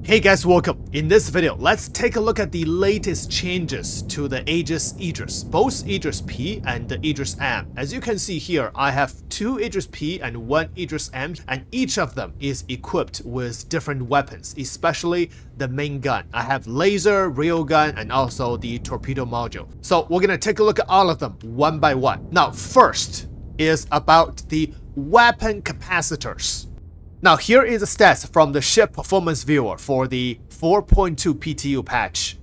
Hey guys, welcome. In this video, let's take a look at the latest changes to the Aegis Idris, both Idris P and the Idris M. As you can see here, I have two Idris P and one Idris M, and each of them is equipped with different weapons, especially the main gun. I have laser, railgun, and also the torpedo module. So we're gonna take a look at all of them one by one. Now, first is about the weapon capacitors. Now here is the stats from the ship performance viewer for the 4.2 PTU patch.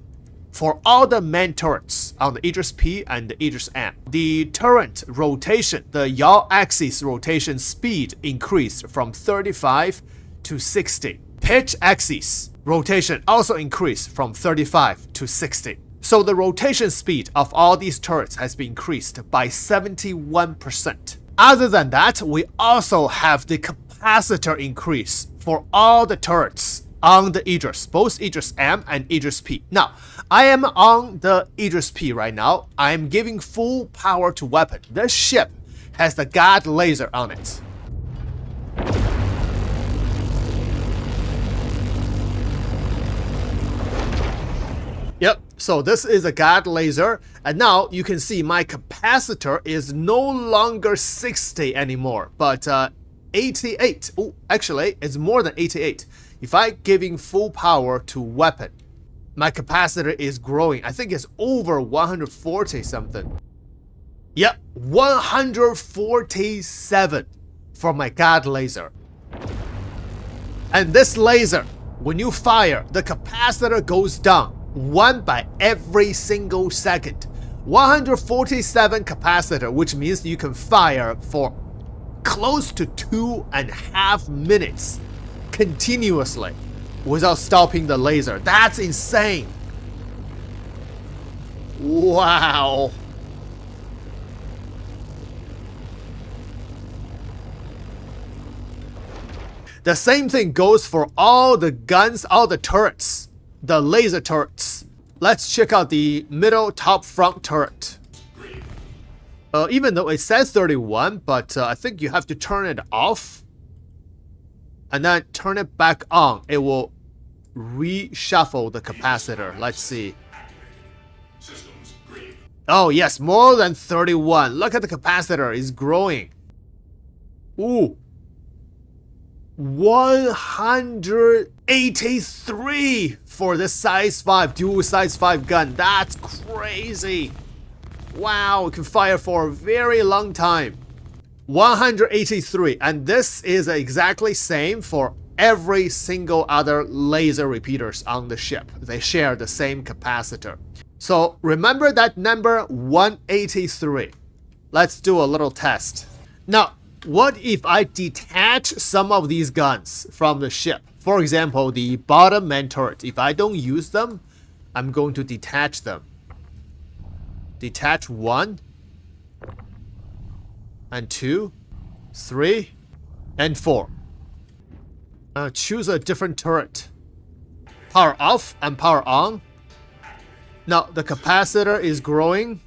For all the main turrets on the Idris P and the Idris M, the turret rotation, the yaw axis rotation speed increased from 35 to 60. Pitch axis rotation also increased from 35 to 60. So the rotation speed of all these turrets has been increased by 71%. Other than that, we also have the capacitor increase for all the turrets on the Idris, both Idris M and Idris P. Now, I am on the Idris P right now. I am giving full power to weapon. This ship has the guard laser on it. Yep, so this is a guard laser, and now you can see my capacitor is no longer 60 anymore, but 88. Oh, actually, it's more than 88. If I giving full power to weapon, my capacitor is growing. I think it's over 140 something. Yep, 147 for my guard laser. And this laser, when you fire, the capacitor goes down one by every single second. 147 capacitor, which means you can fire for close to 2.5 minutes continuously without stopping the laser. That's insane. Wow. The same thing goes for all the guns, all the turrets, the laser turrets. Let's check out the middle top front turret. Even though it says 31, but I think you have to turn it off and then turn it back on. It will reshuffle the capacitor. Let's see. Oh yes, more than 31. Look at the capacitor, it's growing. Ooh. 183 for this size 5, dual size 5 gun. That's crazy. Wow, it can fire for a very long time. 183, and this is exactly same for every single other laser repeaters on the ship. They share the same capacitor. So remember that number 183. Let's do a little test. Now, what if I detach some of these guns from the ship? For example, the bottom main turret. If I don't use them, I'm going to detach them. Detach 1 and 2, 3, and 4. Choose a different turret. Power off and power on. Now the capacitor is growing.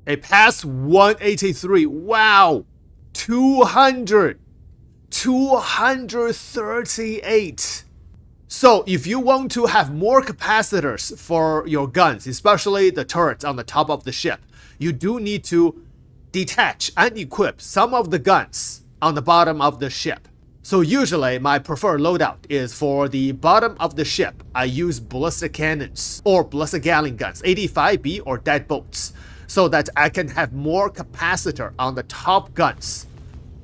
It passed 183. Wow! 238. So if you want to have more capacitors for your guns, especially the turrets on the top of the ship, you do need to detach and equip some of the guns on the bottom of the ship. So usually my preferred loadout is for the bottom of the ship. I use ballistic cannons or ballistic gatling guns, 85B or deadbolts, so that I can have more capacitor on the top guns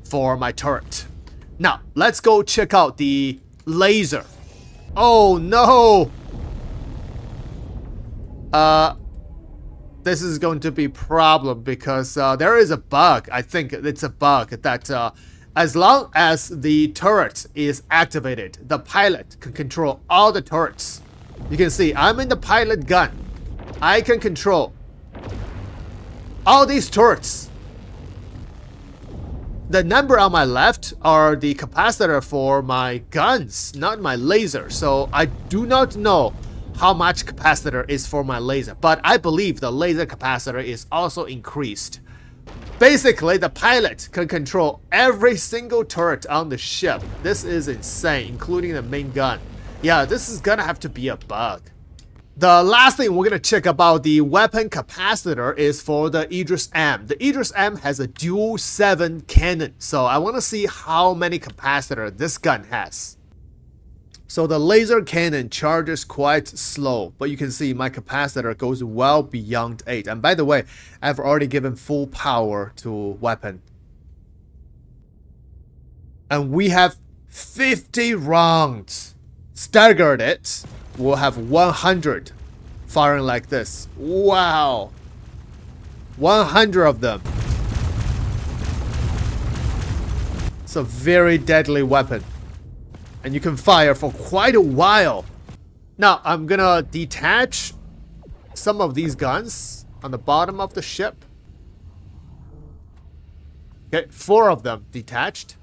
for my turret. Now, let's go check out the laser. Oh no! This is going to be a problem because there is a bug. I think it's a bug that as long as the turret is activated, the pilot can control all the turrets. You can see I'm in the pilot gun. I can control all these turrets. The number on my left are the capacitor for my guns, not my laser. So I do not know how much capacitor is for my laser, but I believe the laser capacitor is also increased. Basically, the pilot can control every single turret on the ship. This is insane, including the main gun. Yeah, this is gonna have to be a bug. The last thing we're gonna check about the weapon capacitor is for the Idris M. The Idris M has a dual 7 cannon, so I want to see how many capacitor this gun has. So the laser cannon charges quite slow, but you can see my capacitor goes well beyond 8. And by the way, I've already given full power to weapon. And we have 50 rounds. Staggered it, we'll have 100 firing like this. Wow. 100 of them. It's a very deadly weapon. And you can fire for quite a while. Now, I'm gonna detach some of these guns on the bottom of the ship. Okay, 4 of them detached.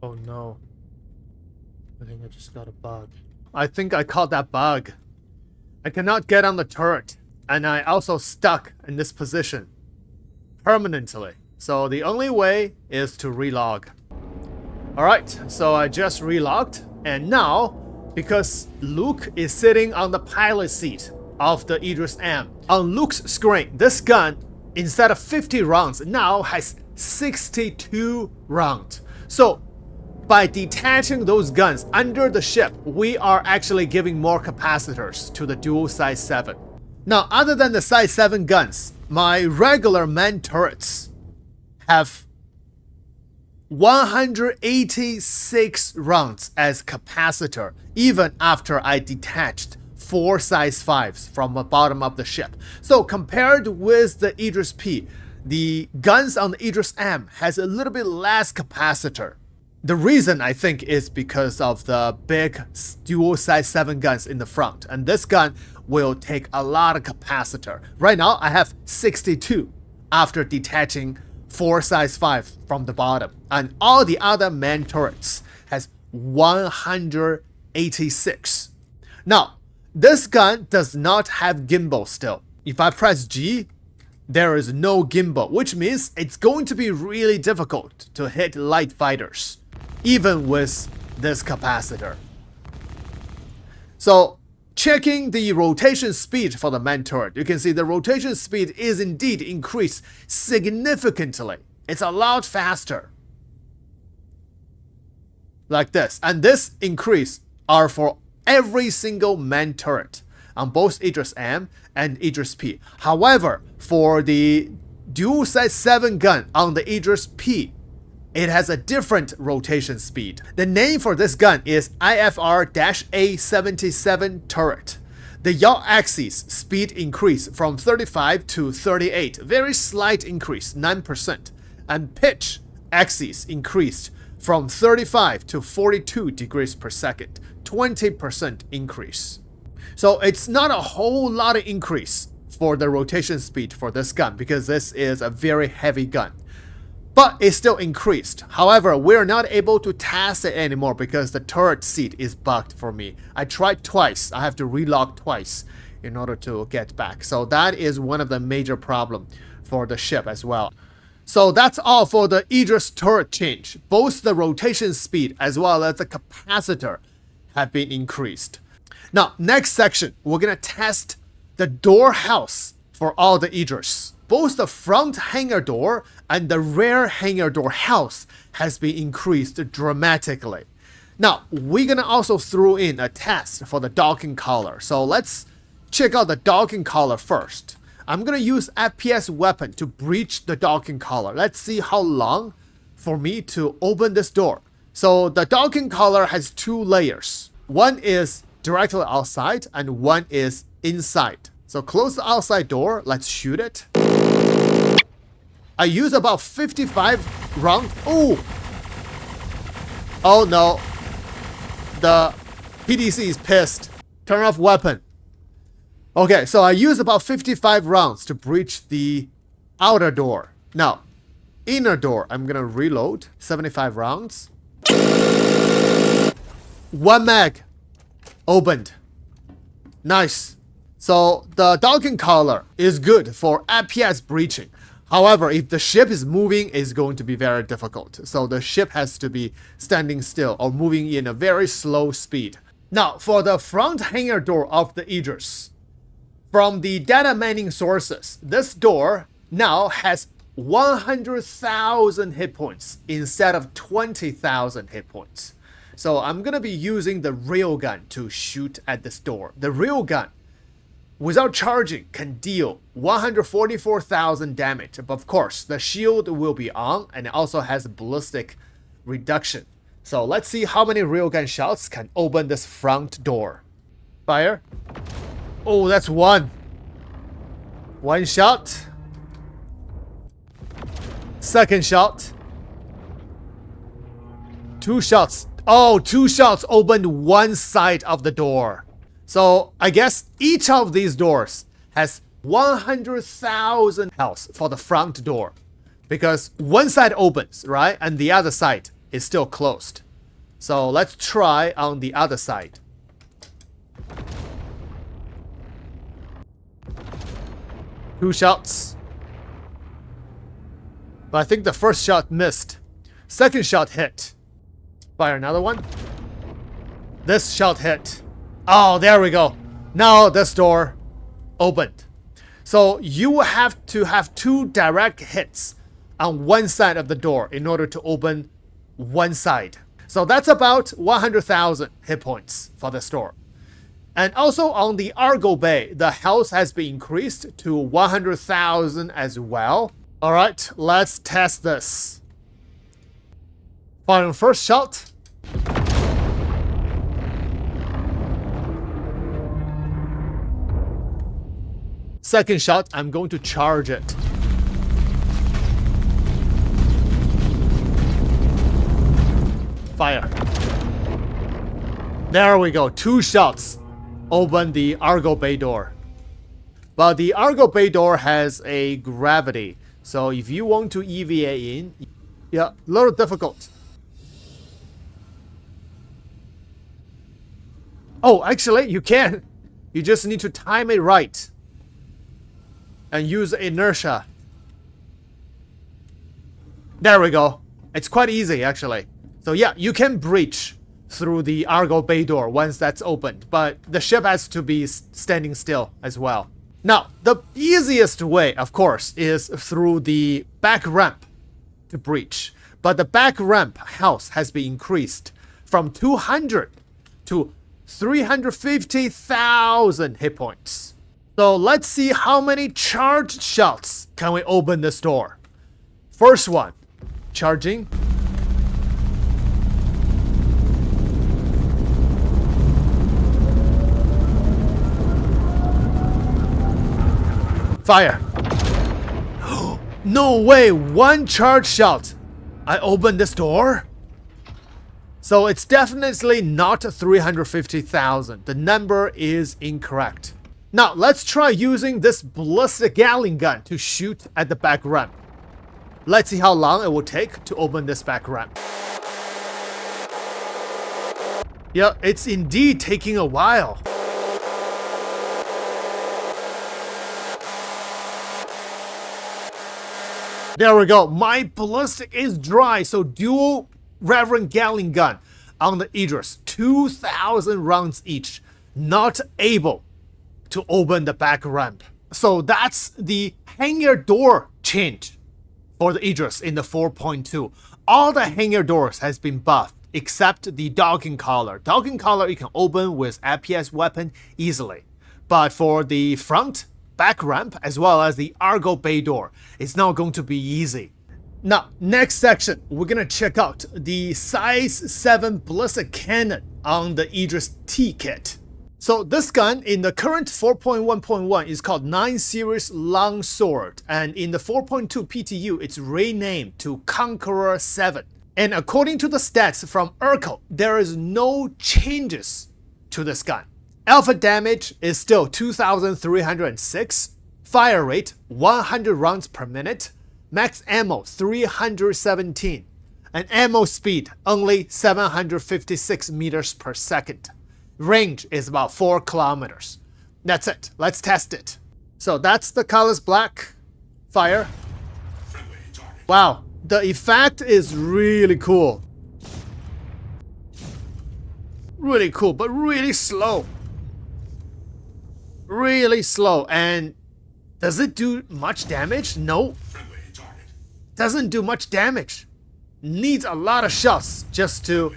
Oh no. I think I just got a bug. I think I caught that bug. I cannot get on the turret. And I also stuck in this position permanently. So the only way is to relog. Alright, so I just relogged. And now, because Luke is sitting on the pilot seat of the Idris M, on Luke's screen, this gun, instead of 50 rounds, now has 62 rounds. So, by detaching those guns under the ship, we are actually giving more capacitors to the dual size 7. Now, other than the size 7 guns, my regular man turrets have 186 rounds as capacitor, even after I detached 4 size 5s from the bottom of the ship. So compared with the Idris P, the guns on the Idris M has a little bit less capacitor. The reason, I think, is because of the big dual size 7 guns in the front. And this gun will take a lot of capacitor. Right now, I have 62 after detaching 4 size 5 from the bottom. And all the other man turrets has 186. Now, this gun does not have gimbal still. If I press G, there is no gimbal, which means it's going to be really difficult to hit light fighters, even with this capacitor. So, checking the rotation speed for the man turret, you can see the rotation speed is indeed increased significantly. It's a lot faster. Like this. And this increase are for every single man turret on both Idris M and Idris P. However, for the dual size 7 gun on the Idris P, it has a different rotation speed. The name for this gun is IFR-A77 turret. The yaw axis speed increase from 35 to 38, very slight increase, 9%. And pitch axis increased from 35 to 42 degrees per second, 20% increase. So it's not a whole lot of increase for the rotation speed for this gun because this is a very heavy gun. But it's still increased. However, we're not able to test it anymore because the turret seat is bugged for me. I tried twice. I have to relog twice in order to get back. So that is one of the major problems for the ship as well. So that's all for the Idris turret change. Both the rotation speed as well as the capacitor have been increased. Now, next section, we're going to test the door house for all the Idris. Both the front hangar door and the rear hangar door house has been increased dramatically. Now, we're gonna also throw in a test for the docking collar. So let's check out the docking collar first. I'm gonna use FPS weapon to breach the docking collar. Let's see how long for me to open this door. So the docking collar has 2 layers. One is directly outside and one is inside. So close the outside door, let's shoot it. I use about 55 rounds. Oh no. The PDC is pissed. Turn off weapon. Okay, so I use about 55 rounds to breach the outer door. Now, inner door, I'm gonna reload 75 rounds. 1 mag opened. Nice. So the docking collar is good for FPS breaching. However, if the ship is moving, it's going to be very difficult. So the ship has to be standing still or moving in a very slow speed. Now, for the front hangar door of the Idris, from the data mining sources, this door now has 100,000 hit points instead of 20,000 hit points. So I'm going to be using the railgun to shoot at this door. The railgun, without charging, can deal 144,000 damage. But of course, the shield will be on and it also has ballistic reduction. So let's see how many railgun shots can open this front door. Fire. Oh, that's one. One shot. Second shot. Two shots. Oh, two shots opened one side of the door. So I guess each of these doors has 100,000 health for the front door. Because one side opens, right? And the other side is still closed. So let's try on the other side. Two shots. But I think the first shot missed. Second shot hit. Fire another one. This shot hit. Oh, there we go. Now this door opened. So you have to have two direct hits on one side of the door in order to open one side. So that's about 100,000 hit points for this door. And also on the Argo Bay, the health has been increased to 100,000 as well. All right, let's test this. Firing first shot. Second shot, I'm going to charge it. Fire. There we go, two shots. Open the Argo Bay door. But the Argo Bay door has a gravity. So if you want to EVA in, yeah, a little difficult. Oh, actually, you can. You just need to time it right. And use inertia. There we go. It's quite easy, actually. So yeah, you can breach through the Argo Bay door once that's opened. But the ship has to be standing still as well. Now, the easiest way, of course, is through the back ramp to breach. But the back ramp health has been increased from 200 to 350,000 hit points. So let's see how many charged shots can we open this door. First one, charging. Fire. No way, one charge shot. I opened this door? So it's definitely not 350,000. The number is incorrect. Now let's try using this ballistic Gatling gun to shoot at the back ramp. Let's see how long it will take to open this back ramp. Yeah, it's indeed taking a while. There we go. My ballistic is dry, so dual Reverend Gatling gun on the Idris. 2,000 rounds each. Not able to open the back ramp. So that's the hangar door change for the Idris in the 4.2. All the hangar doors has been buffed except the docking collar. Docking collar you can open with IPS weapon easily. But for the front, back ramp, as well as the Argo Bay door, it's not going to be easy. Now, next section, we're gonna check out the size 7 ballistic cannon on the Idris T kit. So this gun in the current 4.1.1 is called 9 Series Longsword, and in the 4.2 PTU it's renamed to Conqueror 7. And according to the stats from Urkel, there is no changes to this gun. Alpha damage is still 2,306, fire rate 100 rounds per minute, max ammo 317, and ammo speed only 756 meters per second. Range is about 4 kilometers. That's it. Let's test it. So that's the colors black. Fire. Wow, the effect is really cool. Really cool, but really slow. Really slow. And does it do much damage? No. Doesn't do much damage. Needs a lot of shots just to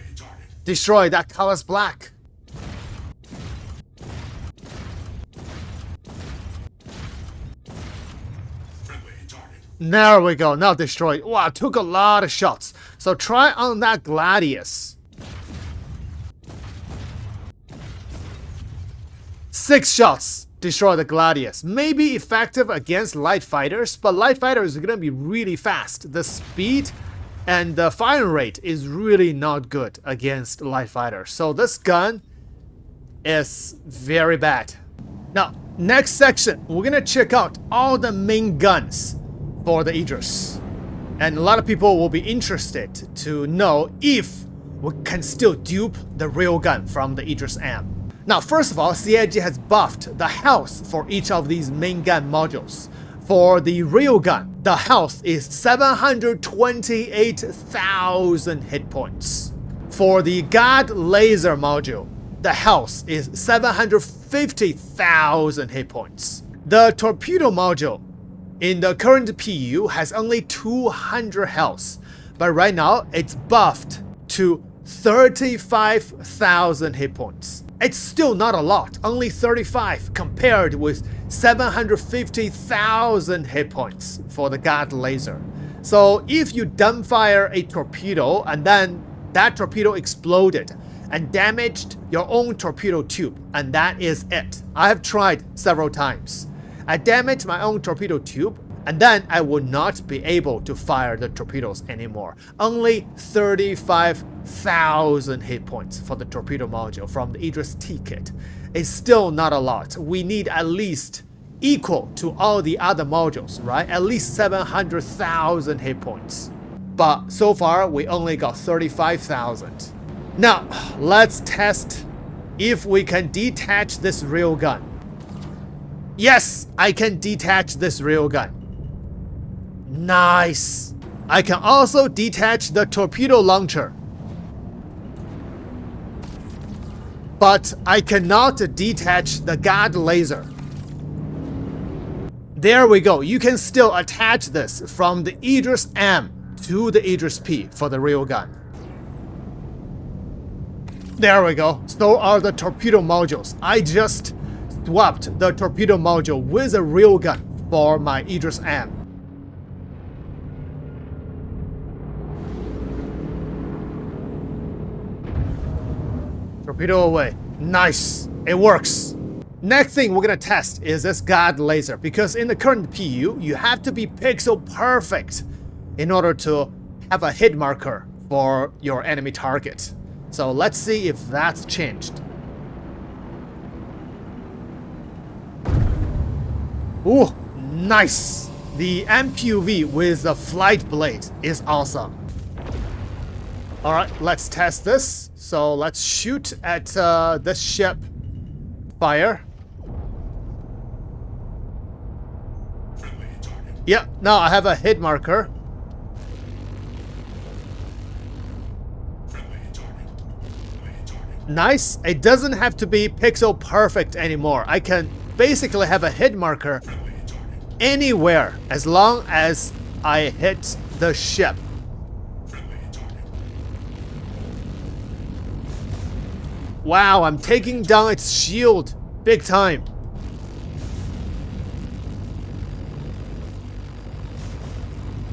destroy that colorless black. There we go, now destroyed. Wow, took a lot of shots. So try on that Gladius. 6 shots destroy the Gladius. Maybe effective against light fighters, but light fighters are gonna be really fast. The speed and the firing rate is really not good against light fighters. So this gun is very bad. Now, next section, we're gonna check out all the main guns for the Idris. And a lot of people will be interested to know if we can still dupe the real gun from the Idris AM. Now, first of all, CIG has buffed the health for each of these main gun modules. For the real gun, the health is 728,000 hit points. For the God Laser module, the health is 750,000 hit points. The Torpedo module in the current PU has only 200 health, but right now it's buffed to 35,000 hit points. It's still not a lot, only 35 compared with 750,000 hit points for the God Laser. So if you dumbfire a torpedo and then that torpedo exploded and damaged your own torpedo tube, and that is it. I have tried several times. I damaged my own torpedo tube, and then I would not be able to fire the torpedoes anymore. Only 35,000 hit points for the torpedo module from the Idris T kit. It's still not a lot. We need at least equal to all the other modules, right? At least 700,000 hit points. But so far, we only got 35,000. Now, let's test if we can detach this real gun. Yes, I can detach this real gun. Nice. I can also detach the torpedo launcher. But I cannot detach the God Laser. There we go. You can still attach this from the Idris M to the Idris P for the real gun. There we go. So are the torpedo modules. I just swapped the torpedo module with a real gun for my Idris M. Torpedo away. Nice. It works. Next thing we're gonna test is this God Laser, because in the current PU, you have to be pixel perfect in order to have a hit marker for your enemy target. So let's see if that's changed. Ooh, nice. The MPUV with the flight blade is awesome. Alright, let's test this. So let's shoot at this ship. Fire. Yeah, now I have a hit marker. Nice. It doesn't have to be pixel perfect anymore. I can basically have a hit marker anywhere as long as I hit the ship. Wow, I'm taking down its shield big time.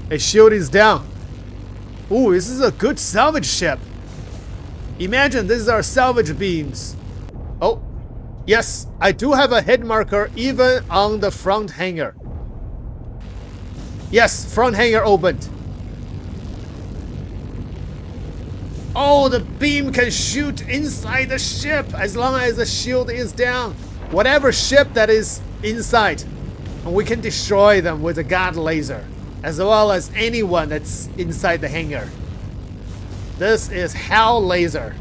Its shield is down. Ooh, this is a good salvage ship. Imagine this is our salvage beams. Oh, yes, I do have a hit marker even on the front hangar. Yes, front hangar opened. Oh, the beam can shoot inside the ship as long as the shield is down. Whatever ship that is inside, and we can destroy them with a God Laser, as well as anyone that's inside the hangar. This is Hell Laser.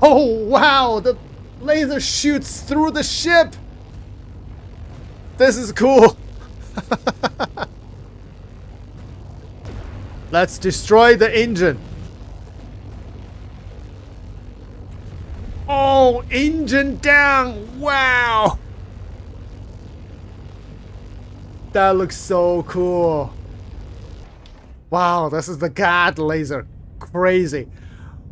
Oh, wow, the laser shoots through the ship. This is cool. Let's destroy the engine. Oh, engine down. Wow. That looks so cool. Wow, this is the God laser. Crazy.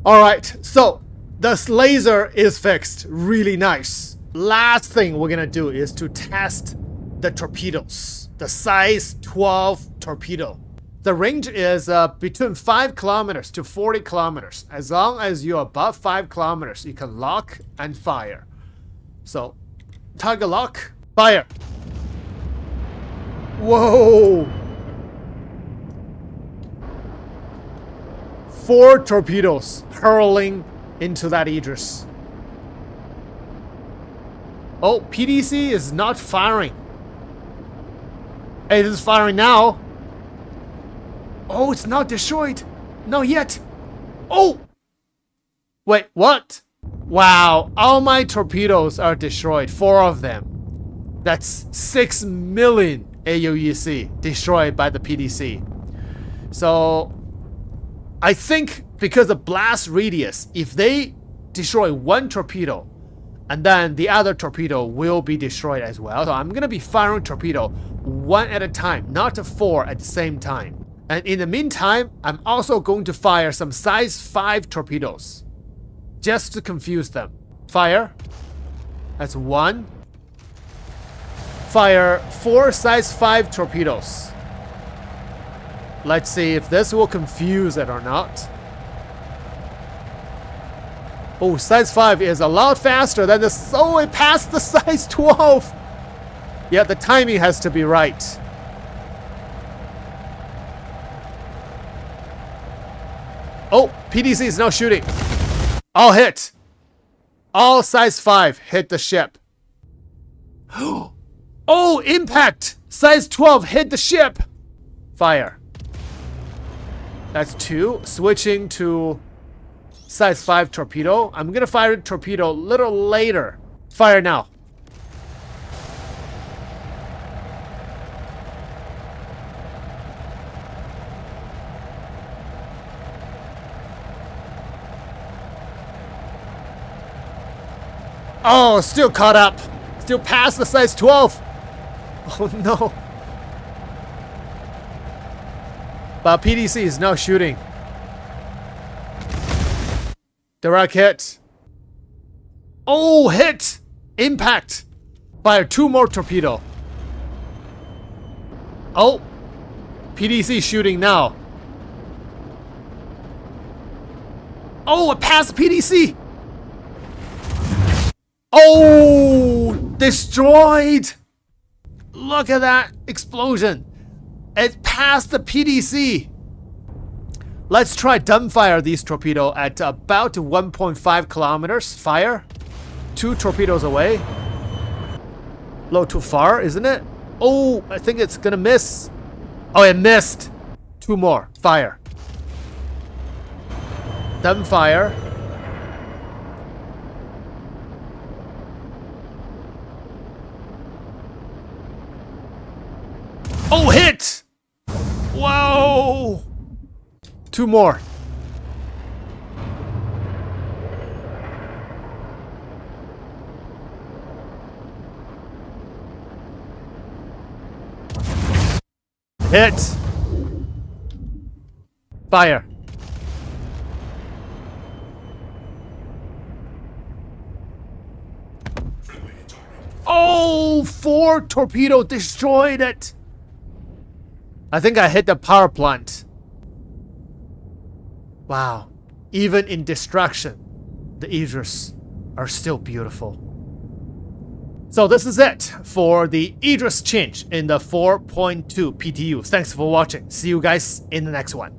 Alright, so this laser is fixed. Really nice. Last thing we're gonna do is to test the torpedoes. The size 12 torpedo. The range is between 5 kilometers to 40 kilometers. As long as you're above 5 kilometers, you can lock and fire. So, target lock, fire. Whoa! 4 torpedoes hurling into that Idris. Oh, PDC is not firing. Hey, this is firing now. Oh, it's not destroyed. Not yet. Oh! Wait, what? Wow, all my torpedoes are destroyed. 4 of them. That's 6 million AUEC destroyed by the PDC. So, I think because of blast radius, if they destroy 1 torpedo, and then the other torpedo will be destroyed as well. So I'm gonna be firing torpedo 1 at a time, not 4 at the same time. And in the meantime, I'm also going to fire some size 5 torpedoes, just to confuse them. Fire. That's 1. Fire 4 size 5 torpedoes. Let's see if this will confuse it or not. Oh, size 5 is a lot faster than the... Oh, it passed the size 12! Yeah, the timing has to be right. Oh, PDC is now shooting. All hit. All size 5 hit the ship. Oh, impact! Size 12 hit the ship! Fire. That's 2. Switching to size 5 torpedo. I'm gonna fire a torpedo a little later. Fire now. Oh, still caught up. Still past the size 12. Oh no. But PDC is now shooting. Direct hit. Oh, hit! Impact! Fire 2 more torpedo. Oh! PDC shooting now. Oh, it passed PDC! Oh! Destroyed! Look at that explosion. It passed the PDC. Let's try dumbfire these torpedoes at about 1.5 kilometers. Fire. 2 torpedoes away. A little too far, isn't it? Oh, I think it's gonna miss. Oh, it missed. 2 more. Fire. Dumbfire. Oh, hit! Whoa! 2 more. Hit! Fire. Oh, 4 torpedo destroyed it. I think I hit the power plant. Wow. Even in destruction, the Idris are still beautiful. So this is it for the Idris change in the 4.2 PTU. Thanks for watching. See you guys in the next one.